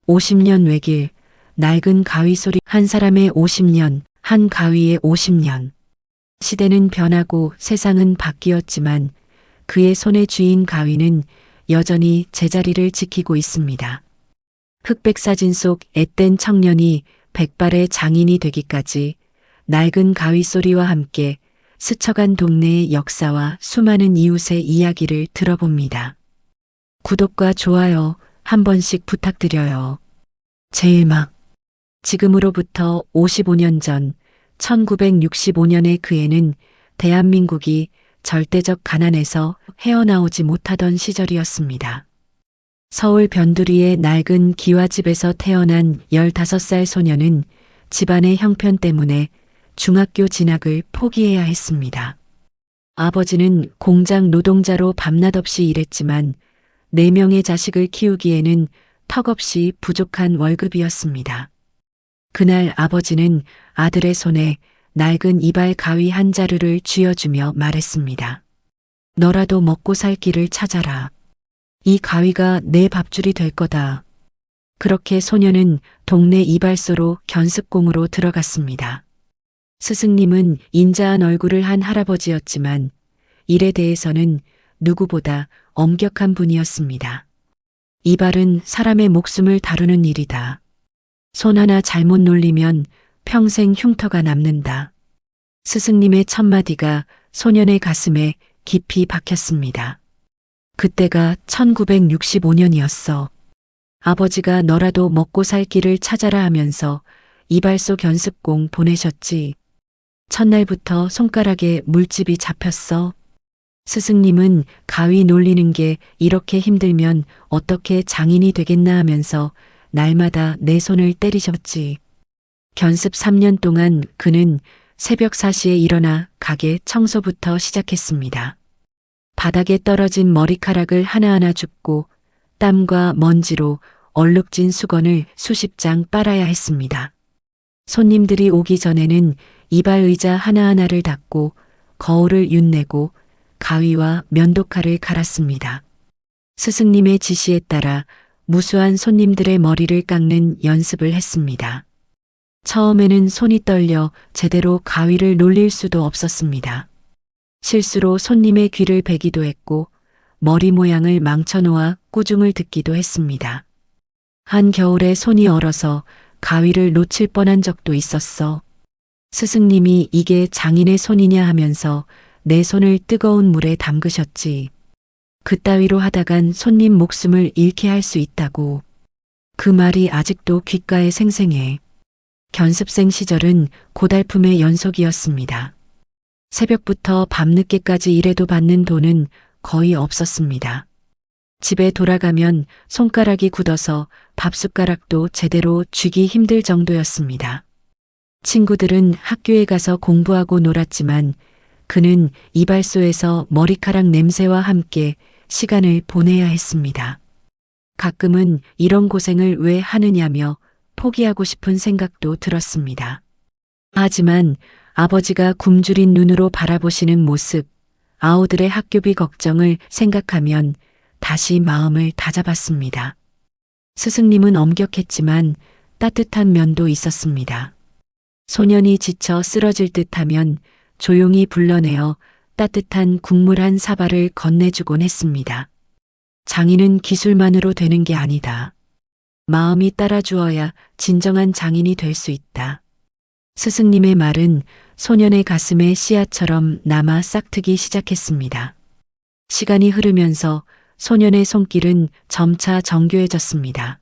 50년 외길, 낡은 가위 소리 한 사람의 50년, 한 가위의 50년. 시대는 변하고 세상은 바뀌었지만 그의 손에 쥐인 가위는 여전히 제자리를 지키고 있습니다. 흑백 사진 속 앳된 청년이 백발의 장인이 되기까지 낡은 가위 소리와 함께 스쳐간 동네의 역사와 수많은 이웃의 이야기를 들어봅니다. 구독과 좋아요 한 번씩 부탁드려요. 제일막. 지금으로부터 55년 전 1965년의 그 해는 대한민국이 절대적 가난에서 헤어나오지 못하던 시절이었습니다. 서울 변두리의 낡은 기와집에서 태어난 15살 소녀는 집안의 형편 때문에 중학교 진학을 포기해야 했습니다. 아버지는 공장 노동자로 밤낮없이 일했지만 4명의 자식을 키우기에는 턱없이 부족한 월급이었습니다. 그날 아버지는 아들의 손에 낡은 이발 가위 한 자루를 쥐어주며 말했습니다. 너라도 먹고 살 길을 찾아라. 이 가위가 내 밥줄이 될 거다. 그렇게 소녀는 동네 이발소로 견습공으로 들어갔습니다. 스승님은 인자한 얼굴을 한 할아버지였지만 일에 대해서는 누구보다 엄격한 분이었습니다. 이발은 사람의 목숨을 다루는 일이다. 손 하나 잘못 놀리면 평생 흉터가 남는다. 스승님의 첫마디가 소년의 가슴에 깊이 박혔습니다. 그때가 1965년이었어. 아버지가 너라도 먹고 살 길을 찾아라 하면서 이발소 견습공 보내셨지. 첫날부터 손가락에 물집이 잡혔어. 스승님은 가위 놀리는 게 이렇게 힘들면 어떻게 장인이 되겠나 하면서 날마다 내 손을 때리셨지. 견습 3년 동안 그는 새벽 4시에 일어나 가게 청소부터 시작했습니다. 바닥에 떨어진 머리카락을 하나하나 줍고 땀과 먼지로 얼룩진 수건을 수십 장 빨아야 했습니다. 손님들이 오기 전에는 이발 의자 하나하나를 닦고 거울을 윤내고 가위와 면도칼을 갈았습니다. 스승님의 지시에 따라 무수한 손님들의 머리를 깎는 연습을 했습니다. 처음에는 손이 떨려 제대로 가위를 놀릴 수도 없었습니다. 실수로 손님의 귀를 베기도 했고 머리 모양을 망쳐놓아 꾸중을 듣기도 했습니다. 한겨울에 손이 얼어서 가위를 놓칠 뻔한 적도 있었어. 스승님이 이게 장인의 손이냐 하면서 내 손을 뜨거운 물에 담그셨지. 그따위로 하다간 손님 목숨을 잃게 할 수 있다고. 그 말이 아직도 귓가에 생생해. 견습생 시절은 고달픔의 연속이었습니다. 새벽부터 밤늦게까지 일해도 받는 돈은 거의 없었습니다. 집에 돌아가면 손가락이 굳어서 밥숟가락도 제대로 쥐기 힘들 정도였습니다. 친구들은 학교에 가서 공부하고 놀았지만 그는 이발소에서 머리카락 냄새와 함께 시간을 보내야 했습니다. 가끔은 이런 고생을 왜 하느냐며 포기하고 싶은 생각도 들었습니다. 하지만 아버지가 굶주린 눈으로 바라보시는 모습, 아우들의 학교비 걱정을 생각하면 다시 마음을 다잡았습니다. 스승님은 엄격했지만 따뜻한 면도 있었습니다. 소년이 지쳐 쓰러질 듯하면 조용히 불러내어 따뜻한 국물 한 사발을 건네주곤 했습니다. 장인은 기술만으로 되는 게 아니다. 마음이 따라주어야 진정한 장인이 될 수 있다. 스승님의 말은 소년의 가슴에 씨앗처럼 남아 싹트기 시작했습니다. 시간이 흐르면서 소년의 손길은 점차 정교해졌습니다.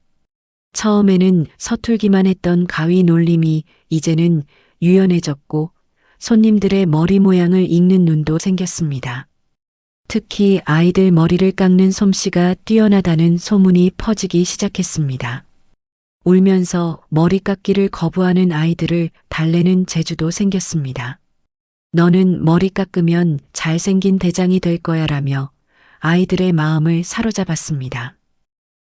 처음에는 서툴기만 했던 가위 놀림이 이제는 유연해졌고 손님들의 머리 모양을 읽는 눈도 생겼습니다. 특히 아이들 머리를 깎는 솜씨가 뛰어나다는 소문이 퍼지기 시작했습니다. 울면서 머리 깎기를 거부하는 아이들을 달래는 재주도 생겼습니다. 너는 머리 깎으면 잘생긴 대장이 될 거야 라며 아이들의 마음을 사로잡았습니다.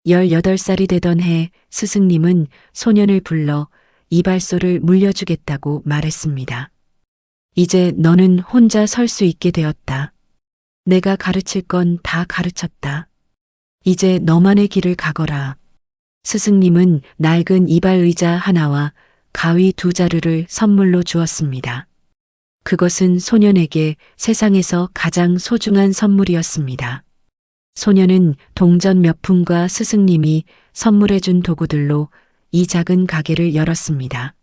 18살이 되던 해 스승님은 소년을 불러 이발소를 물려주겠다고 말했습니다. 이제 너는 혼자 설 수 있게 되었다. 내가 가르칠 건 다 가르쳤다. 이제 너만의 길을 가거라. 스승님은 낡은 이발 의자 하나와 가위 2자루를 선물로 주었습니다. 그것은 소년에게 세상에서 가장 소중한 선물이었습니다. 소년은 동전 몇 푼과 스승님이 선물해준 도구들로 이 작은 가게를 열었습니다.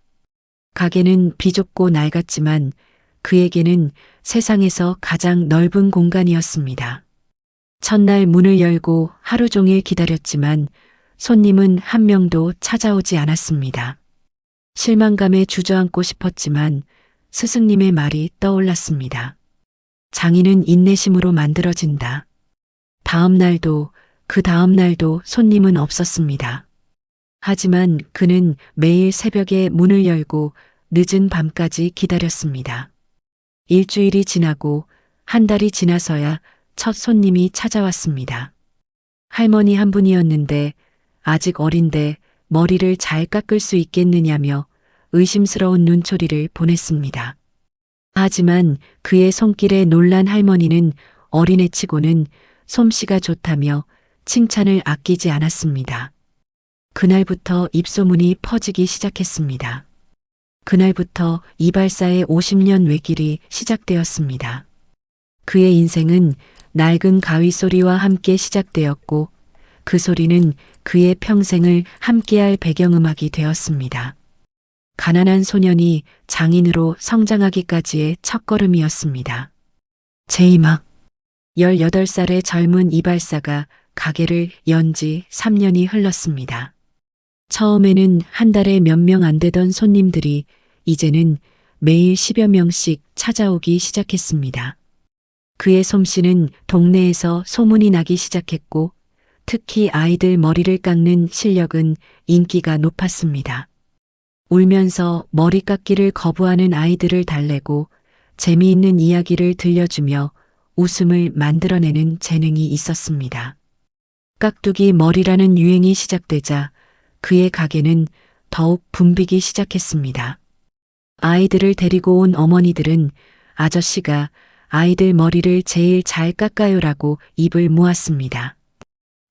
가게는 비좁고 낡았지만 그에게는 세상에서 가장 넓은 공간이었습니다. 첫날 문을 열고 하루 종일 기다렸지만 손님은 한 명도 찾아오지 않았습니다. 실망감에 주저앉고 싶었지만 스승님의 말이 떠올랐습니다. 장인은 인내심으로 만들어진다. 다음 날도 그 다음 날도 손님은 없었습니다. 하지만 그는 매일 새벽에 문을 열고 늦은 밤까지 기다렸습니다. 일주일이 지나고 한 달이 지나서야 첫 손님이 찾아왔습니다. 할머니 한 분이었는데 아직 어린데 머리를 잘 깎을 수 있겠느냐며 의심스러운 눈초리를 보냈습니다. 하지만 그의 손길에 놀란 할머니는 어린애치고는 솜씨가 좋다며 칭찬을 아끼지 않았습니다. 그날부터 입소문이 퍼지기 시작했습니다. 그날부터 이발사의 50년 외길이 시작되었습니다. 그의 인생은 낡은 가위 소리와 함께 시작되었고 그 소리는 그의 평생을 함께할 배경음악이 되었습니다. 가난한 소년이 장인으로 성장하기까지의 첫걸음이었습니다. 제2막 18살의 젊은 이발사가 가게를 연 지 3년이 흘렀습니다. 처음에는 한 달에 몇 명 안 되던 손님들이 이제는 매일 10여 명씩 찾아오기 시작했습니다. 그의 솜씨는 동네에서 소문이 나기 시작했고 특히 아이들 머리를 깎는 실력은 인기가 높았습니다. 울면서 머리 깎기를 거부하는 아이들을 달래고 재미있는 이야기를 들려주며 웃음을 만들어내는 재능이 있었습니다. 깍두기 머리라는 유행이 시작되자 그의 가게는 더욱 붐비기 시작했습니다. 아이들을 데리고 온 어머니들은 아저씨가 아이들 머리를 제일 잘 깎아요라고 입을 모았습니다.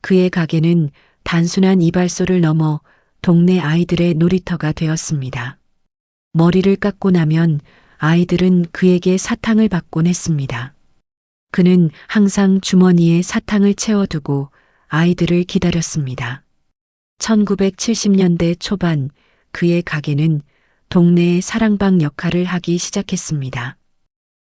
그의 가게는 단순한 이발소를 넘어 동네 아이들의 놀이터가 되었습니다. 머리를 깎고 나면 아이들은 그에게 사탕을 받곤 했습니다. 그는 항상 주머니에 사탕을 채워두고 아이들을 기다렸습니다. 1970년대 초반 그의 가게는 동네의 사랑방 역할을 하기 시작했습니다.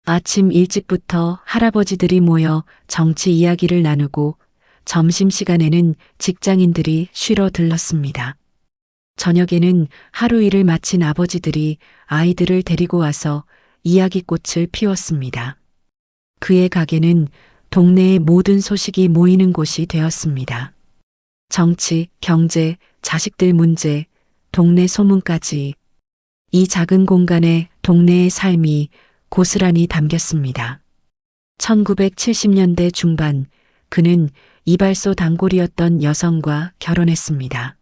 아침 일찍부터 할아버지들이 모여 정치 이야기를 나누고 점심시간에는 직장인들이 쉬러 들렀습니다. 저녁에는 하루 일을 마친 아버지들이 아이들을 데리고 와서 이야기꽃을 피웠습니다. 그의 가게는 동네의 모든 소식이 모이는 곳이 되었습니다. 정치, 경제, 자식들 문제, 동네 소문까지 이 작은 공간에 동네의 삶이 고스란히 담겼습니다. 1970년대 중반 그는 이발소 단골이었던 여성과 결혼했습니다.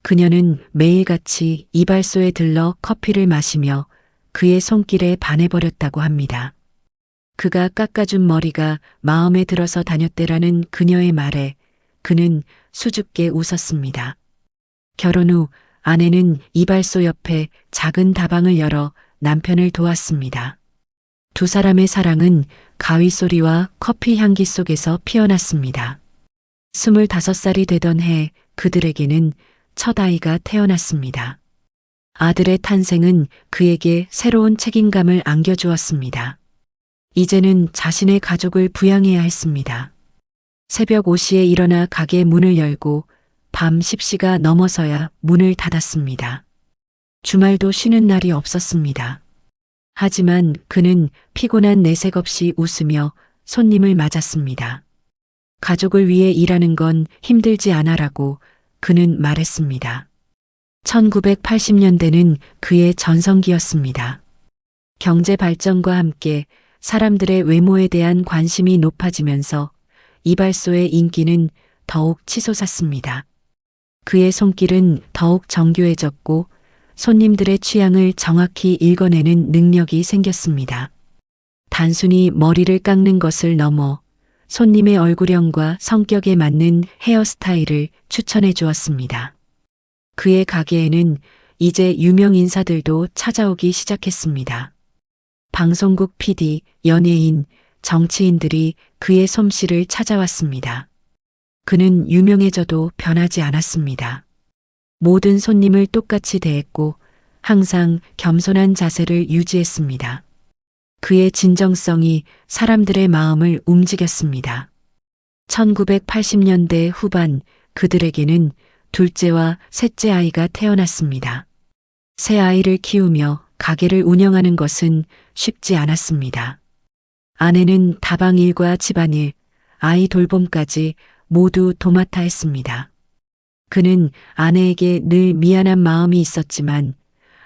그녀는 매일같이 이발소에 들러 커피를 마시며 그의 손길에 반해버렸다고 합니다. 그가 깎아준 머리가 마음에 들어서 다녔대라는 그녀의 말에 그는 수줍게 웃었습니다. 결혼 후 아내는 이발소 옆에 작은 다방을 열어 남편을 도왔습니다. 두 사람의 사랑은 가위 소리와 커피 향기 속에서 피어났습니다. 25살이 되던 해 그들에게는 첫 아이가 태어났습니다. 아들의 탄생은 그에게 새로운 책임감을 안겨주었습니다. 이제는 자신의 가족을 부양해야 했습니다. 새벽 5시에 일어나 가게 문을 열고 밤 10시가 넘어서야 문을 닫았습니다. 주말도 쉬는 날이 없었습니다. 하지만 그는 피곤한 내색 없이 웃으며 손님을 맞았습니다. 가족을 위해 일하는 건 힘들지 않아라고 그는 말했습니다. 1980년대는 그의 전성기였습니다. 경제 발전과 함께 사람들의 외모에 대한 관심이 높아지면서 이발소의 인기는 더욱 치솟았습니다. 그의 손길은 더욱 정교해졌고 손님들의 취향을 정확히 읽어내는 능력이 생겼습니다. 단순히 머리를 깎는 것을 넘어 손님의 얼굴형과 성격에 맞는 헤어스타일을 추천해 주었습니다. 그의 가게에는 이제 유명 인사들도 찾아오기 시작했습니다. 방송국 PD, 연예인, 정치인들이 그의 솜씨를 찾아왔습니다. 그는 유명해져도 변하지 않았습니다. 모든 손님을 똑같이 대했고 항상 겸손한 자세를 유지했습니다. 그의 진정성이 사람들의 마음을 움직였습니다. 1980년대 후반 그들에게는 둘째와 셋째 아이가 태어났습니다. 새 아이를 키우며 가게를 운영하는 것은 쉽지 않았습니다. 아내는 다방일과 집안일, 아이 돌봄까지 모두 도맡아 했습니다. 그는 아내에게 늘 미안한 마음이 있었지만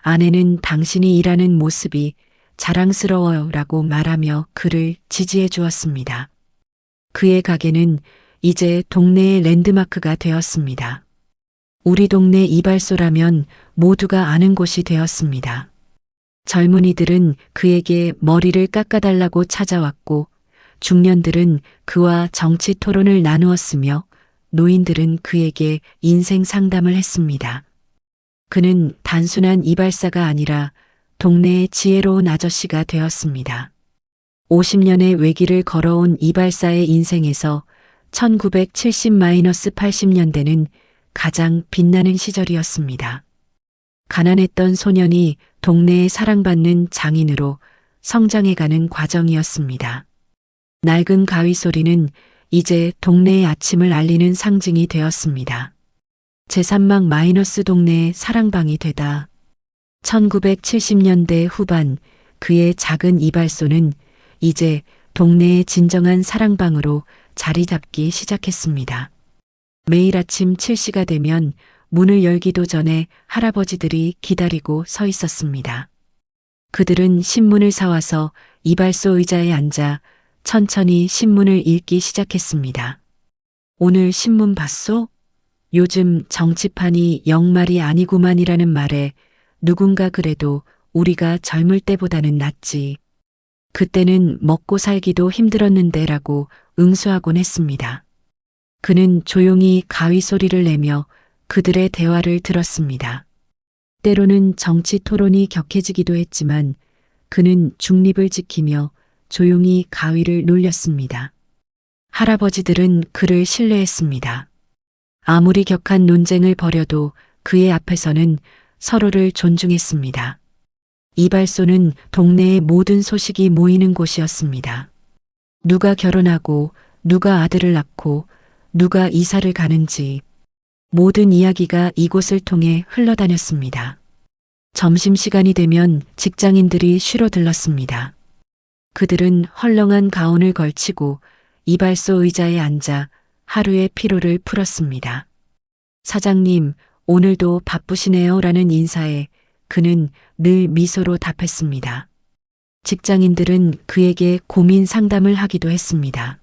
아내는 당신이 일하는 모습이 자랑스러워요 라고 말하며 그를 지지해 주었습니다. 그의 가게는 이제 동네의 랜드마크가 되었습니다. 우리 동네 이발소라면 모두가 아는 곳이 되었습니다. 젊은이들은 그에게 머리를 깎아달라고 찾아왔고 중년들은 그와 정치 토론을 나누었으며 노인들은 그에게 인생 상담을 했습니다. 그는 단순한 이발사가 아니라 동네의 지혜로운 아저씨가 되었습니다. 50년의 외길을 걸어온 이발사의 인생에서 1970-80년대는 가장 빛나는 시절이었습니다. 가난했던 소년이 동네에 사랑받는 장인으로 성장해가는 과정이었습니다. 낡은 가위 소리는 이제 동네의 아침을 알리는 상징이 되었습니다. 제3막 동네의 사랑방이 되다. 1970년대 후반 그의 작은 이발소는 이제 동네의 진정한 사랑방으로 자리 잡기 시작했습니다. 매일 아침 7시가 되면 문을 열기도 전에 할아버지들이 기다리고 서 있었습니다. 그들은 신문을 사와서 이발소 의자에 앉아 천천히 신문을 읽기 시작했습니다. 오늘 신문 봤소? 요즘 정치판이 영말이 아니구만이라는 말에 누군가 그래도 우리가 젊을 때보다는 낫지. 그때는 먹고 살기도 힘들었는데 라고 응수하곤 했습니다. 그는 조용히 가위 소리를 내며 그들의 대화를 들었습니다. 때로는 정치 토론이 격해지기도 했지만 그는 중립을 지키며 조용히 가위를 눌렸습니다. 할아버지들은 그를 신뢰했습니다. 아무리 격한 논쟁을 벌여도 그의 앞에서는 서로를 존중했습니다. 이발소는 동네의 모든 소식이 모이는 곳이었습니다. 누가 결혼하고 누가 아들을 낳고 누가 이사를 가는지 모든 이야기가 이곳을 통해 흘러다녔습니다. 점심시간이 되면 직장인들이 쉬러 들렀습니다. 그들은 헐렁한 가운을 걸치고 이발소 의자에 앉아 하루의 피로를 풀었습니다. 사장님, 오늘도 바쁘시네요 라는 인사에 그는 늘 미소로 답했습니다. 직장인들은 그에게 고민 상담을 하기도 했습니다.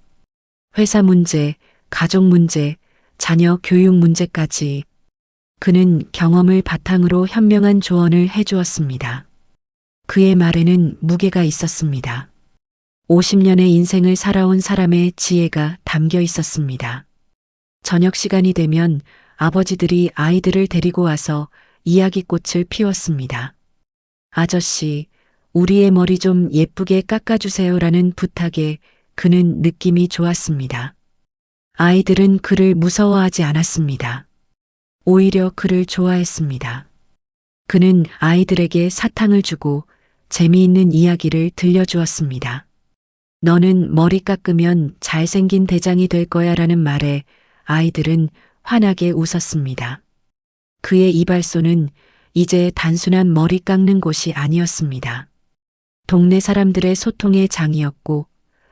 회사 문제, 가족 문제, 자녀 교육 문제까지 그는 경험을 바탕으로 현명한 조언을 해주었습니다. 그의 말에는 무게가 있었습니다. 50년의 인생을 살아온 사람의 지혜가 담겨 있었습니다. 저녁 시간이 되면 아버지들이 아이들을 데리고 와서 이야기꽃을 피웠습니다. 아저씨, 우리의 머리 좀 예쁘게 깎아주세요라는 부탁에 그는 느낌이 좋았습니다. 아이들은 그를 무서워하지 않았습니다. 오히려 그를 좋아했습니다. 그는 아이들에게 사탕을 주고 재미있는 이야기를 들려주었습니다. 너는 머리 깎으면 잘생긴 대장이 될 거야 라는 말에 아이들은 환하게 웃었습니다. 그의 이발소는 이제 단순한 머리 깎는 곳이 아니었습니다. 동네 사람들의 소통의 장이었고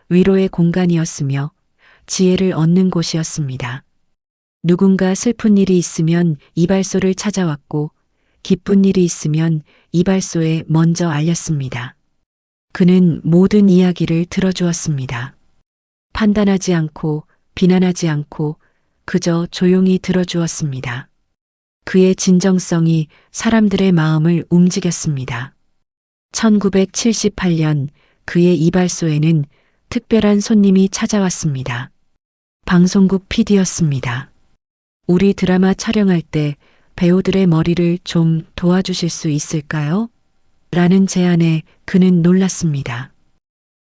위로의 공간이었으며 지혜를 얻는 곳이었습니다. 누군가 슬픈 일이 있으면 이발소를 찾아왔고 기쁜 일이 있으면 이발소에 먼저 알렸습니다. 그는 모든 이야기를 들어주었습니다. 판단하지 않고 비난하지 않고 그저 조용히 들어주었습니다. 그의 진정성이 사람들의 마음을 움직였습니다. 1978년 그의 이발소에는 특별한 손님이 찾아왔습니다. 방송국 PD였습니다. 우리 드라마 촬영할 때 배우들의 머리를 좀 도와주실 수 있을까요? 라는 제안에 그는 놀랐습니다.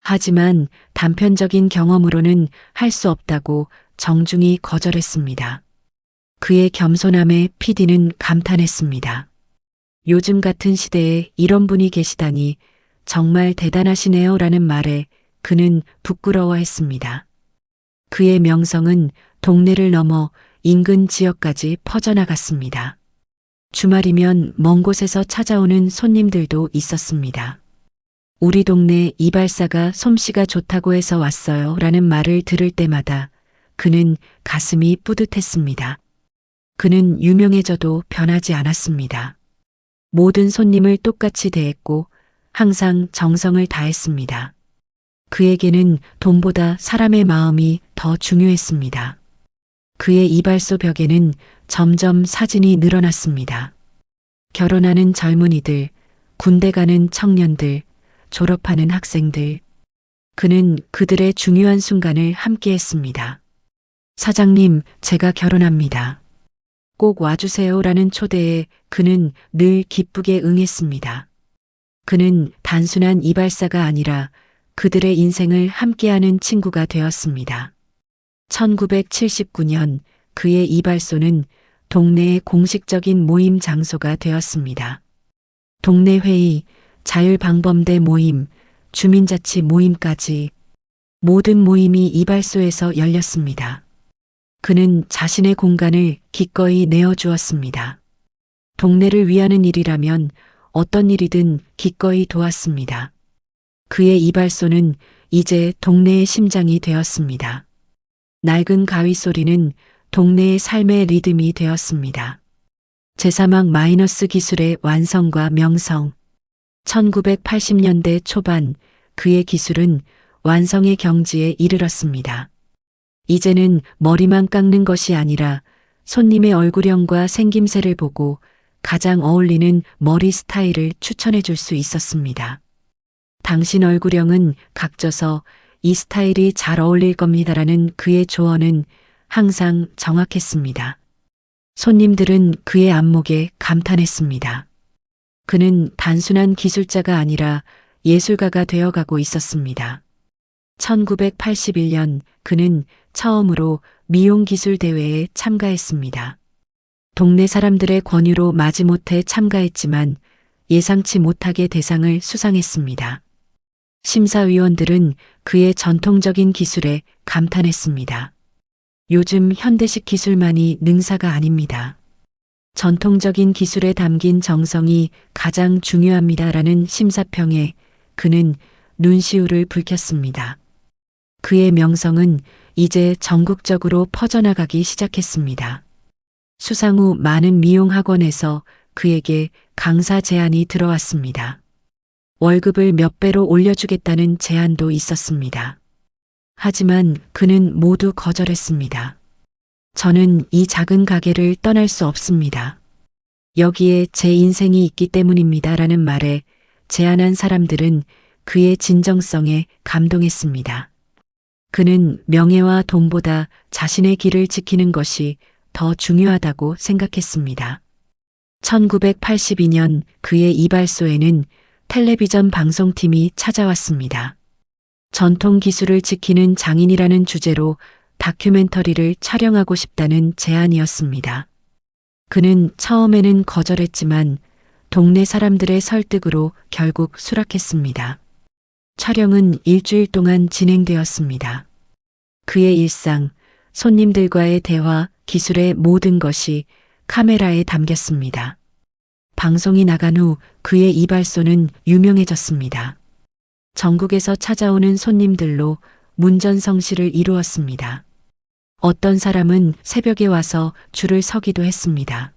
하지만 단편적인 경험으로는 할 수 없다고 정중히 거절했습니다. 그의 겸손함에 PD는 감탄했습니다. 요즘 같은 시대에 이런 분이 계시다니 정말 대단하시네요 라는 말에 그는 부끄러워했습니다. 그의 명성은 동네를 넘어 인근 지역까지 퍼져나갔습니다. 주말이면 먼 곳에서 찾아오는 손님들도 있었습니다. 우리 동네 이발사가 솜씨가 좋다고 해서 왔어요 라는 말을 들을 때마다 그는 가슴이 뿌듯했습니다. 그는 유명해져도 변하지 않았습니다. 모든 손님을 똑같이 대했고 항상 정성을 다했습니다. 그에게는 돈보다 사람의 마음이 더 중요했습니다. 그의 이발소 벽에는 점점 사진이 늘어났습니다. 결혼하는 젊은이들, 군대 가는 청년들, 졸업하는 학생들. 그는 그들의 중요한 순간을 함께했습니다. 사장님, 제가 결혼합니다. 꼭 와주세요라는 초대에 그는 늘 기쁘게 응했습니다. 그는 단순한 이발사가 아니라 그들의 인생을 함께하는 친구가 되었습니다. 1979년 그의 이발소는 동네의 공식적인 모임 장소가 되었습니다. 동네 회의, 자율방범대 모임, 주민자치 모임까지 모든 모임이 이발소에서 열렸습니다. 그는 자신의 공간을 기꺼이 내어주었습니다. 동네를 위하는 일이라면 어떤 일이든 기꺼이 도왔습니다. 그의 이발소는 이제 동네의 심장이 되었습니다. 낡은 가위 소리는 동네의 삶의 리듬이 되었습니다. 제3학 마이너스 기술의 완성과 명성. 1980년대 초반 그의 기술은 완성의 경지에 이르렀습니다. 이제는 머리만 깎는 것이 아니라 손님의 얼굴형과 생김새를 보고 가장 어울리는 머리 스타일을 추천해 줄 수 있었습니다. 당신 얼굴형은 각져서 이 스타일이 잘 어울릴 겁니다라는 그의 조언은 항상 정확했습니다. 손님들은 그의 안목에 감탄했습니다. 그는 단순한 기술자가 아니라 예술가가 되어가고 있었습니다. 1981년 그는 처음으로 미용기술 대회에 참가했습니다. 동네 사람들의 권유로 마지못해 참가했지만 예상치 못하게 대상을 수상했습니다. 심사위원들은 그의 전통적인 기술에 감탄했습니다. 요즘 현대식 기술만이 능사가 아닙니다. 전통적인 기술에 담긴 정성이 가장 중요합니다라는 심사평에 그는 눈시울을 붉혔습니다. 그의 명성은 이제 전국적으로 퍼져나가기 시작했습니다. 수상 후 많은 미용학원에서 그에게 강사 제안이 들어왔습니다. 월급을 몇 배로 올려주겠다는 제안도 있었습니다. 하지만 그는 모두 거절했습니다. 저는 이 작은 가게를 떠날 수 없습니다. 여기에 제 인생이 있기 때문입니다. 라는 말에 제안한 사람들은 그의 진정성에 감동했습니다. 그는 명예와 돈보다 자신의 길을 지키는 것이 더 중요하다고 생각했습니다. 1982년 그의 이발소에는 텔레비전 방송팀이 찾아왔습니다. 전통 기술을 지키는 장인이라는 주제로 다큐멘터리를 촬영하고 싶다는 제안이었습니다. 그는 처음에는 거절했지만 동네 사람들의 설득으로 결국 수락했습니다. 촬영은 일주일 동안 진행되었습니다. 그의 일상, 손님들과의 대화, 기술의 모든 것이 카메라에 담겼습니다. 방송이 나간 후 그의 이발소는 유명해졌습니다. 전국에서 찾아오는 손님들로 문전성시를 이루었습니다. 어떤 사람은 새벽에 와서 줄을 서기도 했습니다.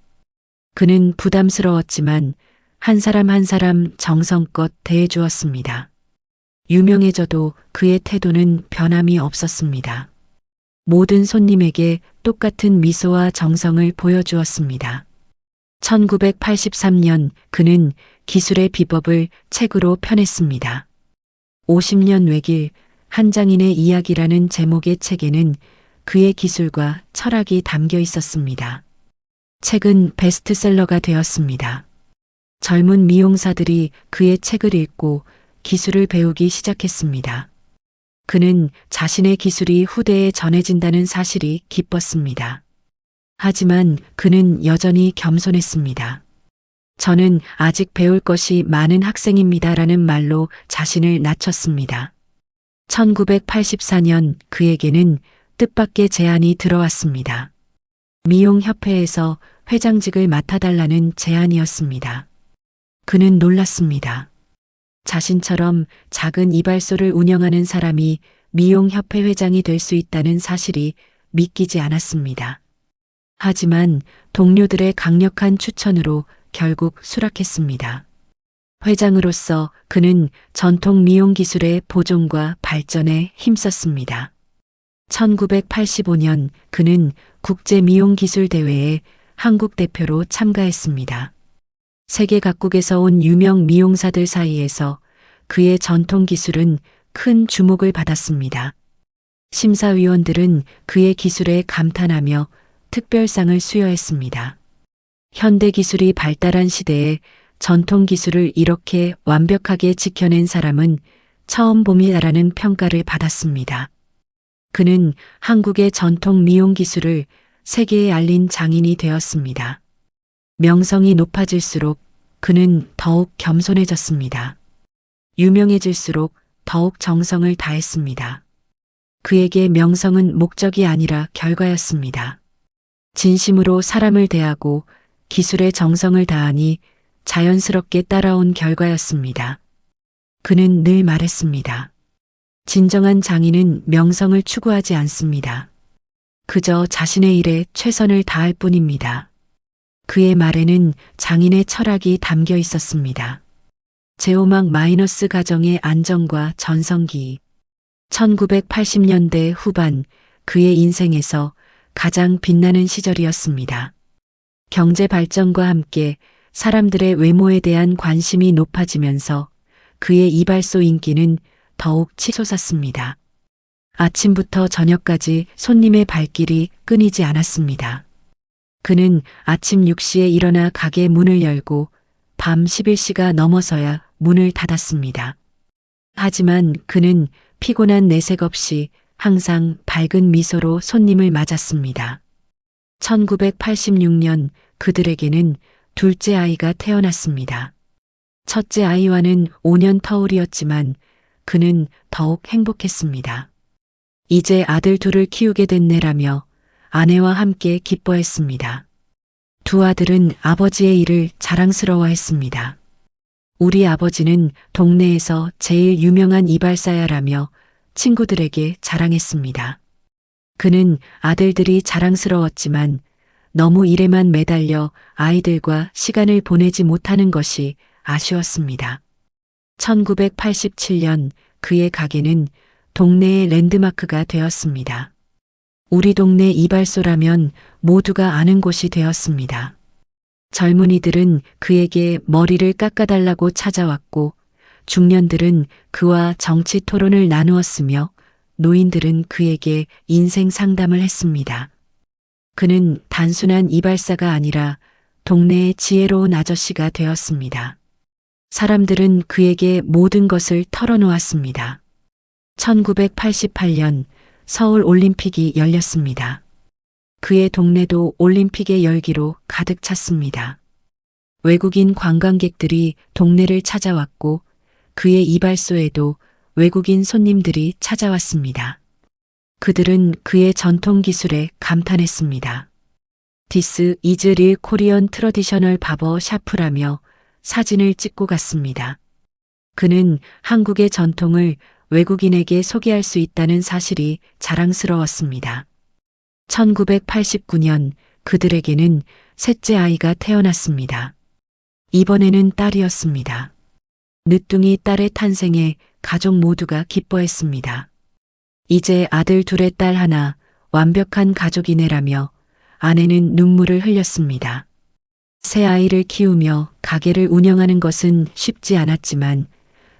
그는 부담스러웠지만 한 사람 한 사람 정성껏 대해주었습니다. 유명해져도 그의 태도는 변함이 없었습니다. 모든 손님에게 똑같은 미소와 정성을 보여주었습니다. 1983년 그는 기술의 비법을 책으로 펴냈습니다. 50년 외길 한 장인의 이야기라는 제목의 책에는 그의 기술과 철학이 담겨 있었습니다. 책은 베스트셀러가 되었습니다. 젊은 미용사들이 그의 책을 읽고 기술을 배우기 시작했습니다. 그는 자신의 기술이 후대에 전해진다는 사실이 기뻤습니다. 하지만 그는 여전히 겸손했습니다. 저는 아직 배울 것이 많은 학생입니다라는 말로 자신을 낮췄습니다. 1984년 그에게는 뜻밖의 제안이 들어왔습니다. 미용협회에서 회장직을 맡아달라는 제안이었습니다. 그는 놀랐습니다. 자신처럼 작은 이발소를 운영하는 사람이 미용협회 회장이 될 수 있다는 사실이 믿기지 않았습니다. 하지만 동료들의 강력한 추천으로 결국 수락했습니다. 회장으로서 그는 전통 미용 기술의 보존과 발전에 힘썼습니다. 1985년 그는 국제 미용 기술 대회에 한국 대표로 참가했습니다. 세계 각국에서 온 유명 미용사들 사이에서 그의 전통 기술은 큰 주목을 받았습니다. 심사위원들은 그의 기술에 감탄하며 특별상을 수여했습니다. 현대 기술이 발달한 시대에 전통 기술을 이렇게 완벽하게 지켜낸 사람은 처음 봅니다라는 평가를 받았습니다. 그는 한국의 전통 미용 기술을 세계에 알린 장인이 되었습니다. 명성이 높아질수록 그는 더욱 겸손해졌습니다. 유명해질수록 더욱 정성을 다했습니다. 그에게 명성은 목적이 아니라 결과였습니다. 진심으로 사람을 대하고 기술에 정성을 다하니 자연스럽게 따라온 결과였습니다. 그는 늘 말했습니다. 진정한 장인은 명성을 추구하지 않습니다. 그저 자신의 일에 최선을 다할 뿐입니다. 그의 말에는 장인의 철학이 담겨 있었습니다. 제오막 마이너스 가정의 안정과 전성기. 1980년대 후반 그의 인생에서 가장 빛나는 시절이었습니다. 경제 발전과 함께 사람들의 외모에 대한 관심이 높아지면서 그의 이발소 인기는 더욱 치솟았습니다. 아침부터 저녁까지 손님의 발길이 끊이지 않았습니다. 그는 아침 6시에 일어나 가게 문을 열고 밤 11시가 넘어서야 문을 닫았습니다. 하지만 그는 피곤한 내색 없이 항상 밝은 미소로 손님을 맞았습니다. 1986년 그들에게는 둘째 아이가 태어났습니다. 첫째 아이와는 5년 터울이었지만 그는 더욱 행복했습니다. 이제 아들 둘을 키우게 됐네라며 아내와 함께 기뻐했습니다. 두 아들은 아버지의 일을 자랑스러워했습니다. 우리 아버지는 동네에서 제일 유명한 이발사야라며 친구들에게 자랑했습니다. 그는 아들들이 자랑스러웠지만 너무 일에만 매달려 아이들과 시간을 보내지 못하는 것이 아쉬웠습니다. 1987년 그의 가게는 동네의 랜드마크가 되었습니다. 우리 동네 이발소라면 모두가 아는 곳이 되었습니다. 젊은이들은 그에게 머리를 깎아달라고 찾아왔고 중년들은 그와 정치 토론을 나누었으며 노인들은 그에게 인생 상담을 했습니다. 그는 단순한 이발사가 아니라 동네의 지혜로운 아저씨가 되었습니다. 사람들은 그에게 모든 것을 털어놓았습니다. 1988년 서울 올림픽이 열렸습니다. 그의 동네도 올림픽의 열기로 가득 찼습니다. 외국인 관광객들이 동네를 찾아왔고 그의 이발소에도 외국인 손님들이 찾아왔습니다. 그들은 그의 전통 기술에 감탄했습니다. This is real Korean traditional barber shop라며 사진을 찍고 갔습니다. 그는 한국의 전통을 외국인에게 소개할 수 있다는 사실이 자랑스러웠습니다. 1989년 그들에게는 셋째 아이가 태어났습니다. 이번에는 딸이었습니다. 늦둥이 딸의 탄생에 가족 모두가 기뻐했습니다. 이제 아들 둘에 딸 하나, 완벽한 가족이네라며 아내는 눈물을 흘렸습니다. 새 아이를 키우며 가게를 운영하는 것은 쉽지 않았지만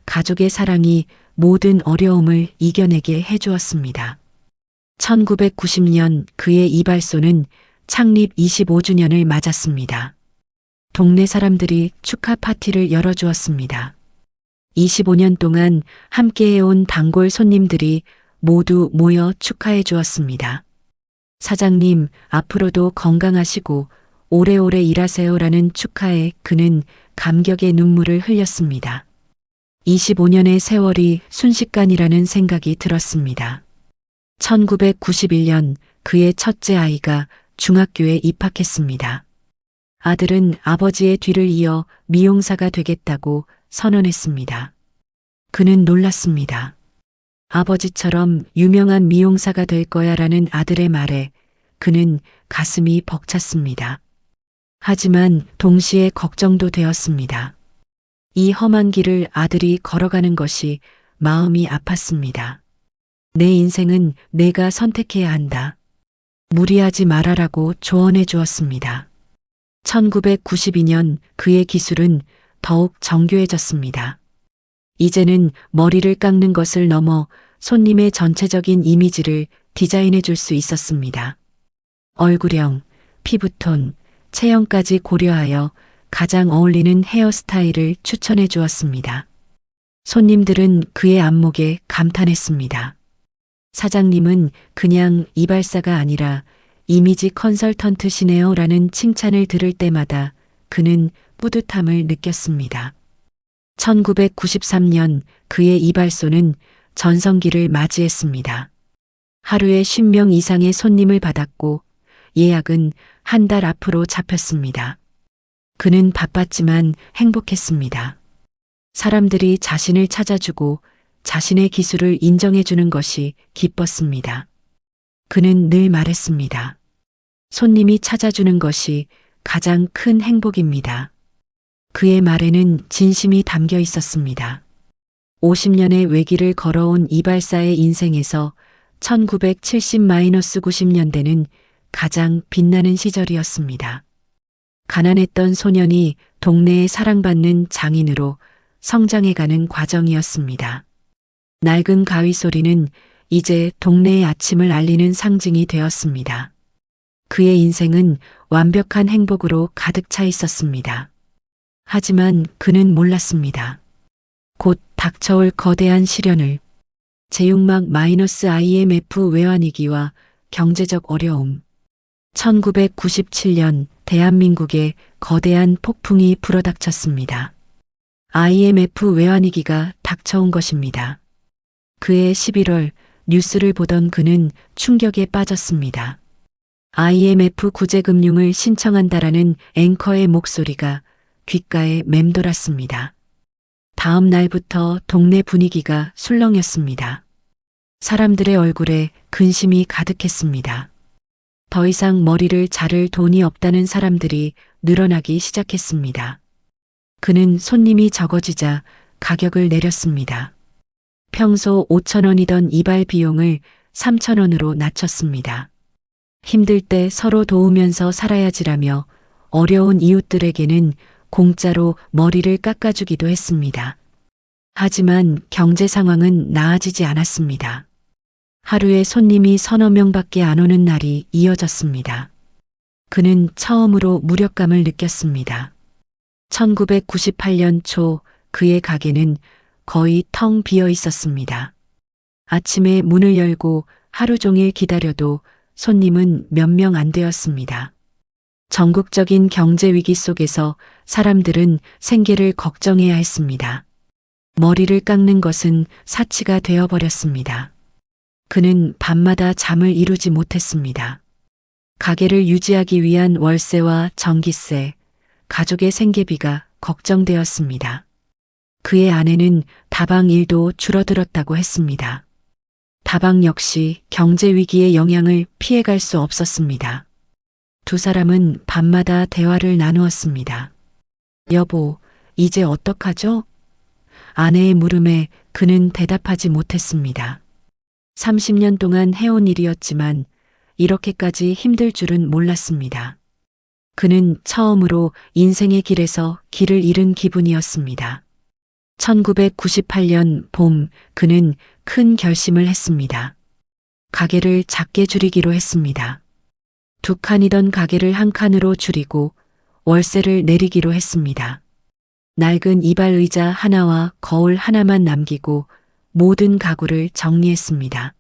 가족의 사랑이 모든 어려움을 이겨내게 해주었습니다. 1990년 그의 이발소는 창립 25주년을 맞았습니다. 동네 사람들이 축하 파티를 열어주었습니다. 25년 동안 함께해온 단골 손님들이 모두 모여 축하해 주었습니다. 사장님, 앞으로도 건강하시고 오래오래 일하세요라는 축하에 그는 감격의 눈물을 흘렸습니다. 25년의 세월이 순식간이라는 생각이 들었습니다. 1991년 그의 첫째 아이가 중학교에 입학했습니다. 아들은 아버지의 뒤를 이어 미용사가 되겠다고 선언했습니다. 그는 놀랐습니다. 아버지처럼 유명한 미용사가 될 거야라는 아들의 말에 그는 가슴이 벅찼습니다. 하지만 동시에 걱정도 되었습니다. 이 험한 길을 아들이 걸어가는 것이 마음이 아팠습니다. 내 인생은 내가 선택해야 한다. 무리하지 말아라고 조언해 주었습니다. 1992년 그의 기술은 더욱 정교해졌습니다. 이제는 머리를 깎는 것을 넘어 손님의 전체적인 이미지를 디자인해 줄 수 있었습니다. 얼굴형, 피부톤, 체형까지 고려하여 가장 어울리는 헤어스타일을 추천해 주었습니다. 손님들은 그의 안목에 감탄했습니다. 사장님은 그냥 이발사가 아니라 이미지 컨설턴트시네요 라는 칭찬을 들을 때마다 그는 뿌듯함을 느꼈습니다. 1993년 그의 이발소는 전성기를 맞이했습니다. 하루에 10명 이상의 손님을 받았고 예약은 한 달 앞으로 잡혔습니다. 그는 바빴지만 행복했습니다. 사람들이 자신을 찾아주고 자신의 기술을 인정해주는 것이 기뻤습니다. 그는 늘 말했습니다. 손님이 찾아주는 것이 가장 큰 행복입니다. 그의 말에는 진심이 담겨 있었습니다. 50년의 외길을 걸어온 이발사의 인생에서 1970-90년대는 가장 빛나는 시절이었습니다. 가난했던 소년이 동네에 사랑받는 장인으로 성장해가는 과정이었습니다. 낡은 가위 소리는 이제 동네의 아침을 알리는 상징이 되었습니다. 그의 인생은 완벽한 행복으로 가득 차 있었습니다. 하지만 그는 몰랐습니다. 곧 닥쳐올 거대한 시련을, 제육막 -IMF 외환위기와 경제적 어려움, 1997년 대한민국에 거대한 폭풍이 불어닥쳤습니다. IMF 외환위기가 닥쳐온 것입니다. 그해 11월 뉴스를 보던 그는 충격에 빠졌습니다. IMF 구제금융을 신청한다라는 앵커의 목소리가 귓가에 맴돌았습니다. 다음 날부터 동네 분위기가 술렁였습니다. 사람들의 얼굴에 근심이 가득했습니다. 더 이상 머리를 자를 돈이 없다는 사람들이 늘어나기 시작했습니다. 그는 손님이 적어지자 가격을 내렸습니다. 평소 5,000원이던 이발 비용을 3,000원으로 낮췄습니다. 힘들 때 서로 도우면서 살아야지라며 어려운 이웃들에게는 공짜로 머리를 깎아주기도 했습니다. 하지만 경제 상황은 나아지지 않았습니다. 하루에 손님이 서너 명밖에 안 오는 날이 이어졌습니다. 그는 처음으로 무력감을 느꼈습니다. 1998년 초 그의 가게는 거의 텅 비어 있었습니다. 아침에 문을 열고 하루 종일 기다려도 손님은 몇 명 안 되었습니다. 전국적인 경제 위기 속에서 사람들은 생계를 걱정해야 했습니다. 머리를 깎는 것은 사치가 되어버렸습니다. 그는 밤마다 잠을 이루지 못했습니다. 가게를 유지하기 위한 월세와 전기세, 가족의 생계비가 걱정되었습니다. 그의 아내는 다방 일도 줄어들었다고 했습니다. 다방 역시 경제 위기의 영향을 피해갈 수 없었습니다. 두 사람은 밤마다 대화를 나누었습니다. 여보, 이제 어떡하죠? 아내의 물음에 그는 대답하지 못했습니다. 30년 동안 해온 일이었지만 이렇게까지 힘들 줄은 몰랐습니다. 그는 처음으로 인생의 길에서 길을 잃은 기분이었습니다. 1998년 봄 그는 큰 결심을 했습니다. 가게를 작게 줄이기로 했습니다. 두 칸이던 가게를 한 칸으로 줄이고 월세를 내리기로 했습니다. 낡은 이발 의자 하나와 거울 하나만 남기고 모든 가구를 정리했습니다.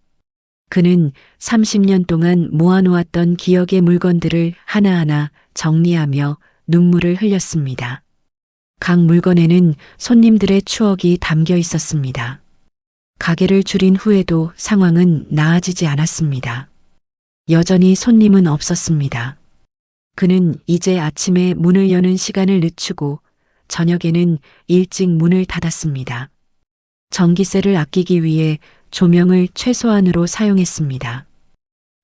그는 30년 동안 모아놓았던 기억의 물건들을 하나하나 정리하며 눈물을 흘렸습니다. 각 물건에는 손님들의 추억이 담겨 있었습니다. 가게를 줄인 후에도 상황은 나아지지 않았습니다. 여전히 손님은 없었습니다. 그는 이제 아침에 문을 여는 시간을 늦추고 저녁에는 일찍 문을 닫았습니다. 전기세를 아끼기 위해 조명을 최소한으로 사용했습니다.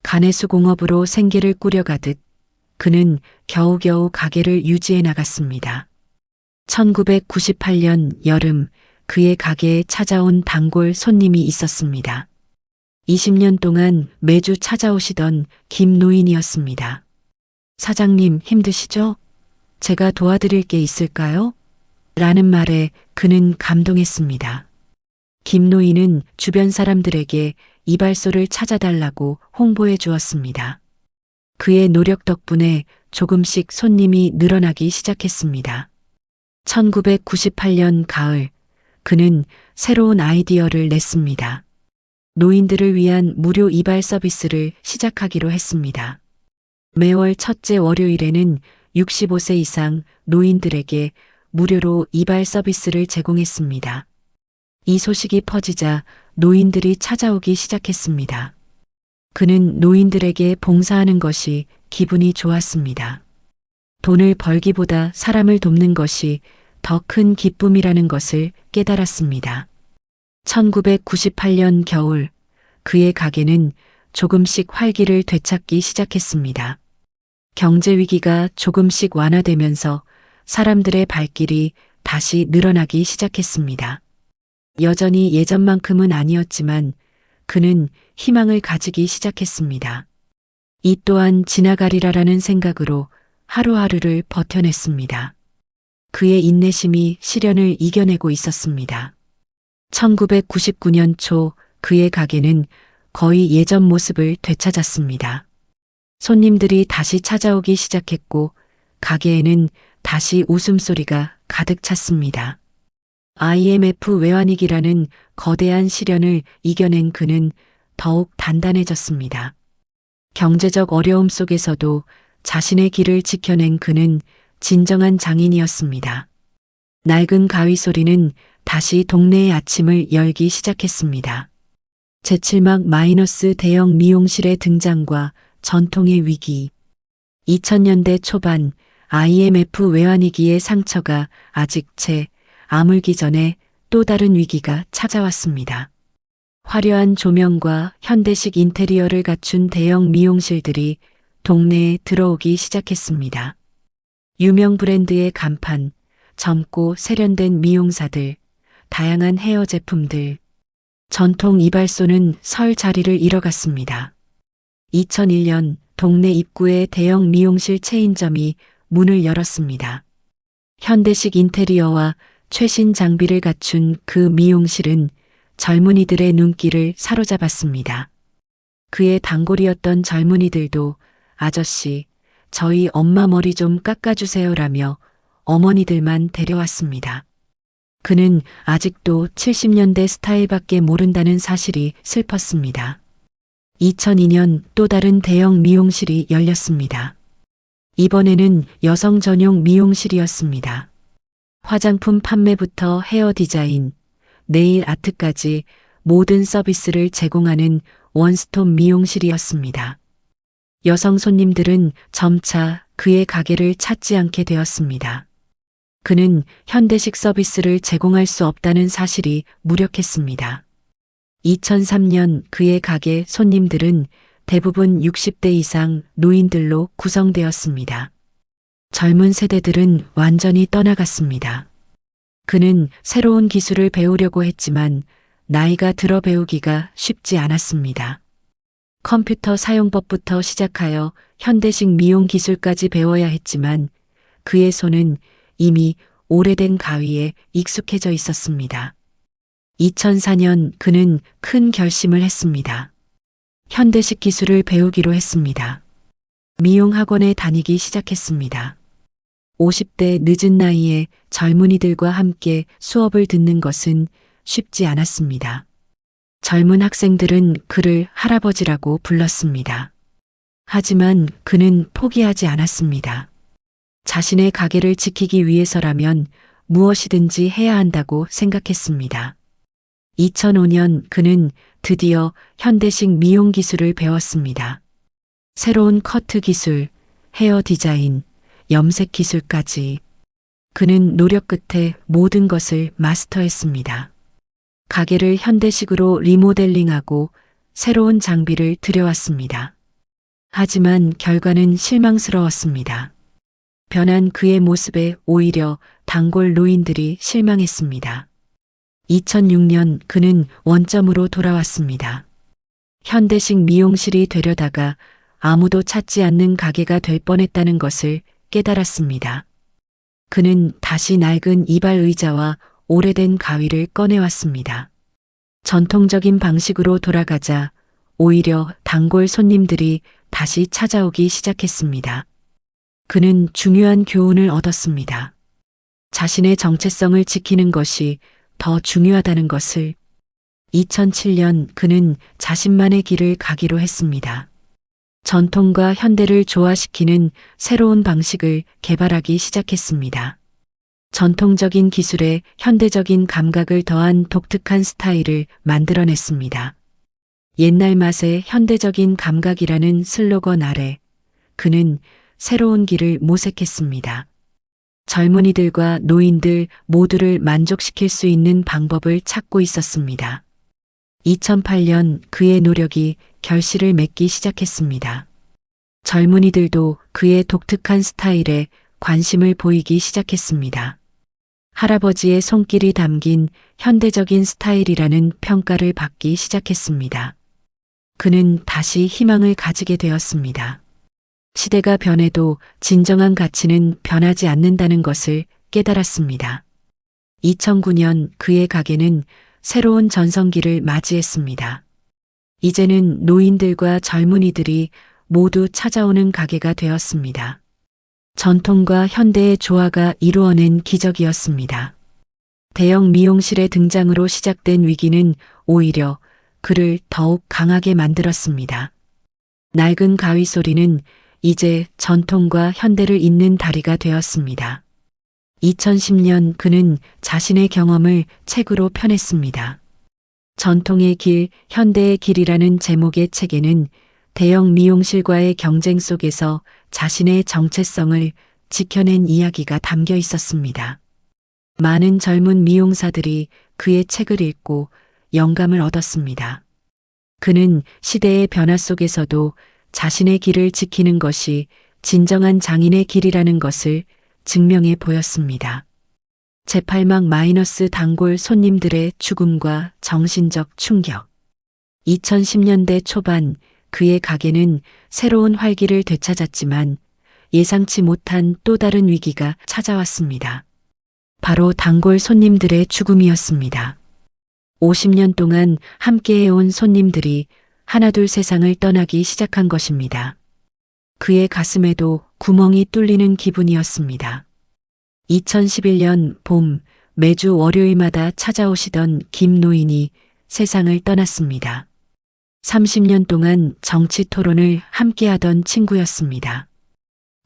가내수공업으로 생계를 꾸려가듯 그는 겨우겨우 가게를 유지해 나갔습니다. 1998년 여름 그의 가게에 찾아온 단골 손님이 있었습니다. 20년 동안 매주 찾아오시던 김 노인이었습니다. 사장님 힘드시죠? 제가 도와드릴 게 있을까요? 라는 말에 그는 감동했습니다. 김 노인은 주변 사람들에게 이발소를 찾아달라고 홍보해 주었습니다. 그의 노력 덕분에 조금씩 손님이 늘어나기 시작했습니다. 1998년 가을, 그는 새로운 아이디어를 냈습니다. 노인들을 위한 무료 이발 서비스를 시작하기로 했습니다. 매월 첫째 월요일에는 65세 이상 노인들에게 무료로 이발 서비스를 제공했습니다. 이 소식이 퍼지자 노인들이 찾아오기 시작했습니다. 그는 노인들에게 봉사하는 것이 기분이 좋았습니다. 돈을 벌기보다 사람을 돕는 것이 더 큰 기쁨이라는 것을 깨달았습니다. 1998년 겨울 그의 가게는 조금씩 활기를 되찾기 시작했습니다. 경제 위기가 조금씩 완화되면서 사람들의 발길이 다시 늘어나기 시작했습니다. 여전히 예전만큼은 아니었지만 그는 희망을 가지기 시작했습니다. 이 또한 지나가리라라는 생각으로 하루하루를 버텨냈습니다. 그의 인내심이 시련을 이겨내고 있었습니다. 1999년 초 그의 가게는 거의 예전 모습을 되찾았습니다. 손님들이 다시 찾아오기 시작했고 가게에는 다시 웃음소리가 가득 찼습니다. IMF 외환위기라는 거대한 시련을 이겨낸 그는 더욱 단단해졌습니다. 경제적 어려움 속에서도 자신의 길을 지켜낸 그는 진정한 장인이었습니다. 낡은 가위 소리는 다시 동네의 아침을 열기 시작했습니다. 제7막 마이너스 대형 미용실의 등장과 전통의 위기. 2000년대 초반 IMF 외환위기의 상처가 아직 채 아물기 전에 또 다른 위기가 찾아왔습니다. 화려한 조명과 현대식 인테리어를 갖춘 대형 미용실들이 동네에 들어오기 시작했습니다. 유명 브랜드의 간판, 젊고 세련된 미용사들, 다양한 헤어 제품들, 전통 이발소는 설 자리를 잃어갔습니다. 2001년 동네 입구에 대형 미용실 체인점이 문을 열었습니다. 현대식 인테리어와 최신 장비를 갖춘 그 미용실은 젊은이들의 눈길을 사로잡았습니다. 그의 단골이었던 젊은이들도 아저씨, 저희 엄마 머리 좀 깎아주세요라며 어머니들만 데려왔습니다. 그는 아직도 70년대 스타일밖에 모른다는 사실이 슬펐습니다. 2002년 또 다른 대형 미용실이 열렸습니다. 이번에는 여성 전용 미용실이었습니다. 화장품 판매부터 헤어 디자인, 네일 아트까지 모든 서비스를 제공하는 원스톱 미용실이었습니다. 여성 손님들은 점차 그의 가게를 찾지 않게 되었습니다. 그는 현대식 서비스를 제공할 수 없다는 사실이 무력했습니다. 2003년 그의 가게 손님들은 대부분 60대 이상 노인들로 구성되었습니다. 젊은 세대들은 완전히 떠나갔습니다. 그는 새로운 기술을 배우려고 했지만 나이가 들어 배우기가 쉽지 않았습니다. 컴퓨터 사용법부터 시작하여 현대식 미용 기술까지 배워야 했지만 그의 손은 이미 오래된 가위에 익숙해져 있었습니다. 2004년 그는 큰 결심을 했습니다. 현대식 기술을 배우기로 했습니다. 미용 학원에 다니기 시작했습니다. 50대 늦은 나이에 젊은이들과 함께 수업을 듣는 것은 쉽지 않았습니다. 젊은 학생들은 그를 할아버지라고 불렀습니다. 하지만 그는 포기하지 않았습니다. 자신의 가게를 지키기 위해서라면 무엇이든지 해야 한다고 생각했습니다. 2005년 그는 드디어 현대식 미용 기술을 배웠습니다. 새로운 커트 기술, 헤어 디자인, 염색 기술까지 그는 노력 끝에 모든 것을 마스터했습니다. 가게를 현대식으로 리모델링하고 새로운 장비를 들여왔습니다. 하지만 결과는 실망스러웠습니다. 변한 그의 모습에 오히려 단골 노인들이 실망했습니다. 2006년 그는 원점으로 돌아왔습니다. 현대식 미용실이 되려다가 아무도 찾지 않는 가게가 될 뻔했다는 것을 깨달았습니다. 그는 다시 낡은 이발 의자와 오래된 가위를 꺼내왔습니다. 전통적인 방식으로 돌아가자 오히려 단골 손님들이 다시 찾아오기 시작했습니다. 그는 중요한 교훈을 얻었습니다. 자신의 정체성을 지키는 것이 더 중요하다는 것을. 2007년 그는 자신만의 길을 가기로 했습니다. 전통과 현대를 조화시키는 새로운 방식을 개발하기 시작했습니다. 전통적인 기술에 현대적인 감각을 더한 독특한 스타일을 만들어냈습니다. 옛날 맛의 현대적인 감각이라는 슬로건 아래 그는 새로운 길을 모색했습니다. 젊은이들과 노인들 모두를 만족시킬 수 있는 방법을 찾고 있었습니다. 2008년 그의 노력이 결실을 맺기 시작했습니다. 젊은이들도 그의 독특한 스타일에 관심을 보이기 시작했습니다. 할아버지의 손길이 담긴 현대적인 스타일이라는 평가를 받기 시작했습니다. 그는 다시 희망을 가지게 되었습니다. 시대가 변해도 진정한 가치는 변하지 않는다는 것을 깨달았습니다. 2009년 그의 가게는 새로운 전성기를 맞이했습니다. 이제는 노인들과 젊은이들이 모두 찾아오는 가게가 되었습니다. 전통과 현대의 조화가 이루어낸 기적이었습니다. 대형 미용실의 등장으로 시작된 위기는 오히려 그를 더욱 강하게 만들었습니다. 낡은 가위 소리는 이제 전통과 현대를 잇는 다리가 되었습니다. 2010년 그는 자신의 경험을 책으로 펴냈습니다. 전통의 길, 현대의 길이라는 제목의 책에는 대형 미용실과의 경쟁 속에서 자신의 정체성을 지켜낸 이야기가 담겨 있었습니다. 많은 젊은 미용사들이 그의 책을 읽고 영감을 얻었습니다. 그는 시대의 변화 속에서도 자신의 길을 지키는 것이 진정한 장인의 길이라는 것을 증명해 보였습니다. 제8막 단골 손님들의 죽음과 정신적 충격. 2010년대 초반 그의 가게는 새로운 활기를 되찾았지만 예상치 못한 또 다른 위기가 찾아왔습니다. 바로 단골 손님들의 죽음이었습니다. 50년 동안 함께해온 손님들이 하나둘 세상을 떠나기 시작한 것입니다. 그의 가슴에도 구멍이 뚫리는 기분이었습니다. 2011년 봄 매주 월요일마다 찾아오시던 김 노인이 세상을 떠났습니다. 30년 동안 정치 토론을 함께하던 친구였습니다.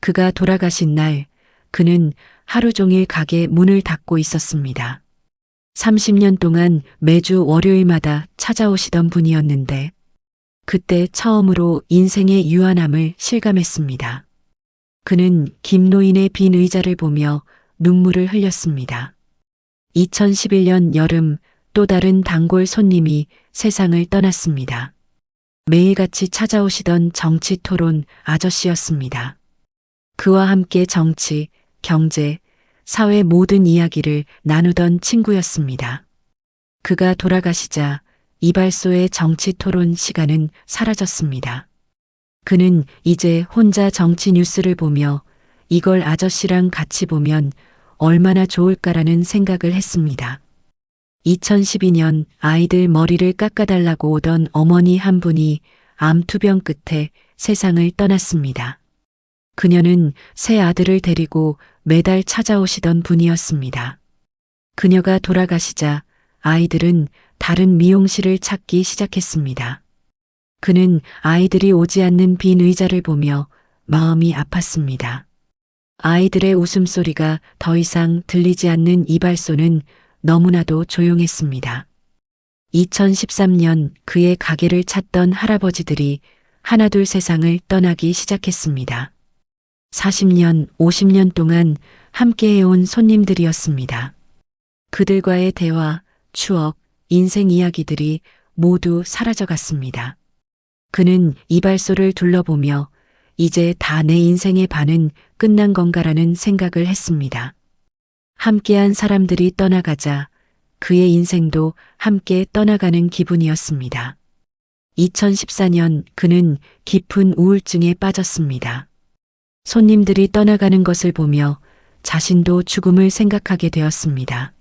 그가 돌아가신 날 그는 하루 종일 가게 문을 닫고 있었습니다. 30년 동안 매주 월요일마다 찾아오시던 분이었는데 그때 처음으로 인생의 유한함을 실감했습니다. 그는 김노인의 빈 의자를 보며 눈물을 흘렸습니다. 2011년 여름 또 다른 단골 손님이 세상을 떠났습니다. 매일같이 찾아오시던 정치 토론 아저씨였습니다. 그와 함께 정치, 경제, 사회 모든 이야기를 나누던 친구였습니다. 그가 돌아가시자 이발소의 정치 토론 시간은 사라졌습니다. 그는 이제 혼자 정치 뉴스를 보며 이걸 아저씨랑 같이 보면 얼마나 좋을까라는 생각을 했습니다. 2012년 아이들 머리를 깎아달라고 오던 어머니 한 분이 암 투병 끝에 세상을 떠났습니다. 그녀는 새 아들을 데리고 매달 찾아오시던 분이었습니다. 그녀가 돌아가시자 아이들은 다른 미용실을 찾기 시작했습니다. 그는 아이들이 오지 않는 빈 의자를 보며 마음이 아팠습니다. 아이들의 웃음소리가 더 이상 들리지 않는 이발소는 너무나도 조용했습니다. 2013년 그의 가게를 찾던 할아버지들이 하나둘 세상을 떠나기 시작했습니다. 40년, 50년 동안 함께해온 손님들이었습니다. 그들과의 대화, 추억, 인생 이야기들이 모두 사라져갔습니다. 그는 이발소를 둘러보며 이제 다 내 인생의 반은 끝난 건가라는 생각을 했습니다. 함께한 사람들이 떠나가자 그의 인생도 함께 떠나가는 기분이었습니다. 2014년 그는 깊은 우울증에 빠졌습니다. 손님들이 떠나가는 것을 보며 자신도 죽음을 생각하게 되었습니다.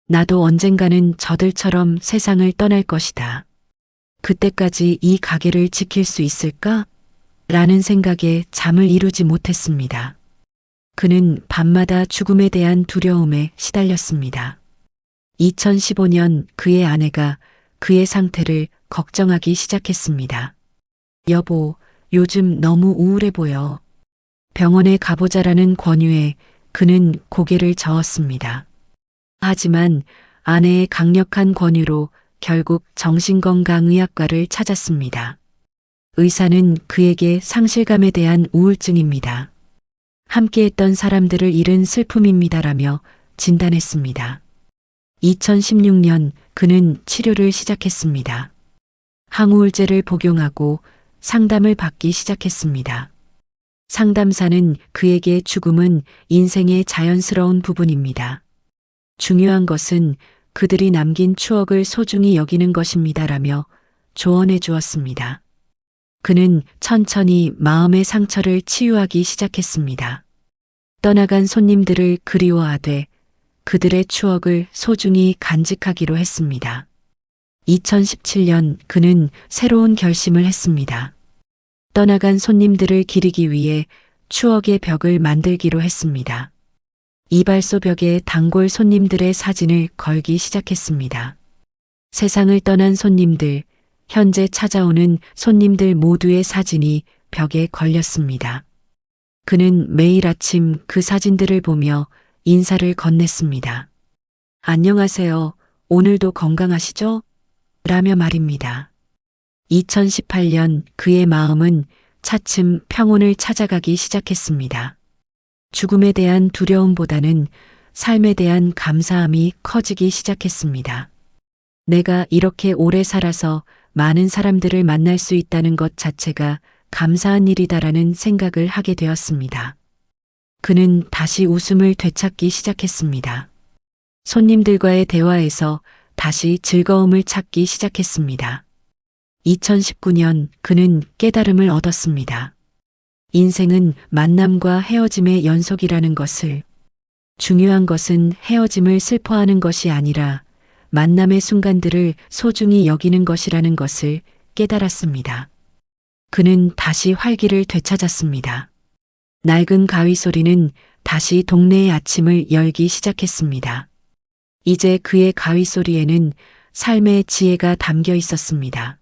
나도 언젠가는 저들처럼 세상을 떠날 것이다. 그때까지 이 가게를 지킬 수 있을까? 라는 생각에 잠을 이루지 못했습니다. 그는 밤마다 죽음에 대한 두려움에 시달렸습니다. 2015년 그의 아내가 그의 상태를 걱정하기 시작했습니다. 여보, 요즘 너무 우울해 보여. 병원에 가보자라는 권유에 그는 고개를 저었습니다. 하지만 아내의 강력한 권유로 결국 정신건강의학과를 찾았습니다. 의사는 그에게 상실감에 대한 우울증입니다. 함께했던 사람들을 잃은 슬픔입니다라며 진단했습니다. 2016년 그는 치료를 시작했습니다. 항우울제를 복용하고 상담을 받기 시작했습니다. 상담사는 그에게 죽음은 인생의 자연스러운 부분입니다. 중요한 것은 그들이 남긴 추억을 소중히 여기는 것입니다라며 조언해 주었습니다. 그는 천천히 마음의 상처를 치유하기 시작했습니다. 떠나간 손님들을 그리워하되 그들의 추억을 소중히 간직하기로 했습니다. 2017년 그는 새로운 결심을 했습니다. 떠나간 손님들을 기리기 위해 추억의 벽을 만들기로 했습니다. 이발소 벽에 단골 손님들의 사진을 걸기 시작했습니다. 세상을 떠난 손님들, 현재 찾아오는 손님들 모두의 사진이 벽에 걸렸습니다. 그는 매일 아침 그 사진들을 보며 인사를 건넸습니다. 안녕하세요. 오늘도 건강하시죠? 라며 말입니다. 2018년 그의 마음은 차츰 평온을 찾아가기 시작했습니다. 죽음에 대한 두려움보다는 삶에 대한 감사함이 커지기 시작했습니다. 내가 이렇게 오래 살아서 많은 사람들을 만날 수 있다는 것 자체가 감사한 일이다라는 생각을 하게 되었습니다. 그는 다시 웃음을 되찾기 시작했습니다. 손님들과의 대화에서 다시 즐거움을 찾기 시작했습니다. 2019년 그는 깨달음을 얻었습니다. 인생은 만남과 헤어짐의 연속이라는 것을, 중요한 것은 헤어짐을 슬퍼하는 것이 아니라 만남의 순간들을 소중히 여기는 것이라는 것을 깨달았습니다. 그는 다시 활기를 되찾았습니다. 낡은 가위 소리는 다시 동네의 아침을 열기 시작했습니다. 이제 그의 가위 소리에는 삶의 지혜가 담겨 있었습니다.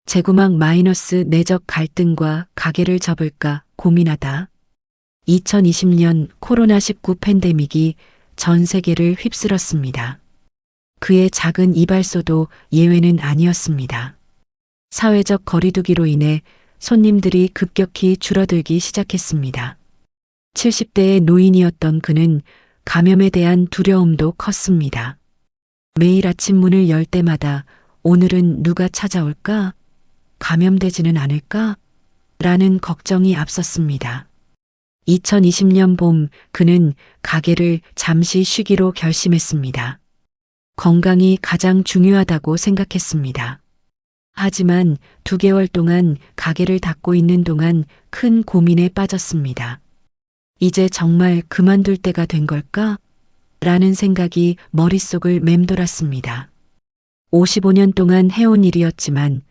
재구막 마이너스 내적 갈등과 가게를 접을까 고민하다. 2020년 코로나19 팬데믹이 전 세계를 휩쓸었습니다. 그의 작은 이발소도 예외는 아니었습니다. 사회적 거리두기로 인해 손님들이 급격히 줄어들기 시작했습니다. 70대의 노인이었던 그는 감염에 대한 두려움도 컸습니다. 매일 아침 문을 열 때마다 오늘은 누가 찾아올까? 감염되지는 않을까? 라는 걱정이 앞섰습니다. 2020년 봄 그는 가게를 잠시 쉬기로 결심했습니다. 건강이 가장 중요하다고 생각했습니다. 하지만 2개월 동안 가게를 닫고 있는 동안 큰 고민에 빠졌습니다. 이제 정말 그만둘 때가 된 걸까? 라는 생각이 머릿속을 맴돌았습니다. 55년 동안 해온 일이었지만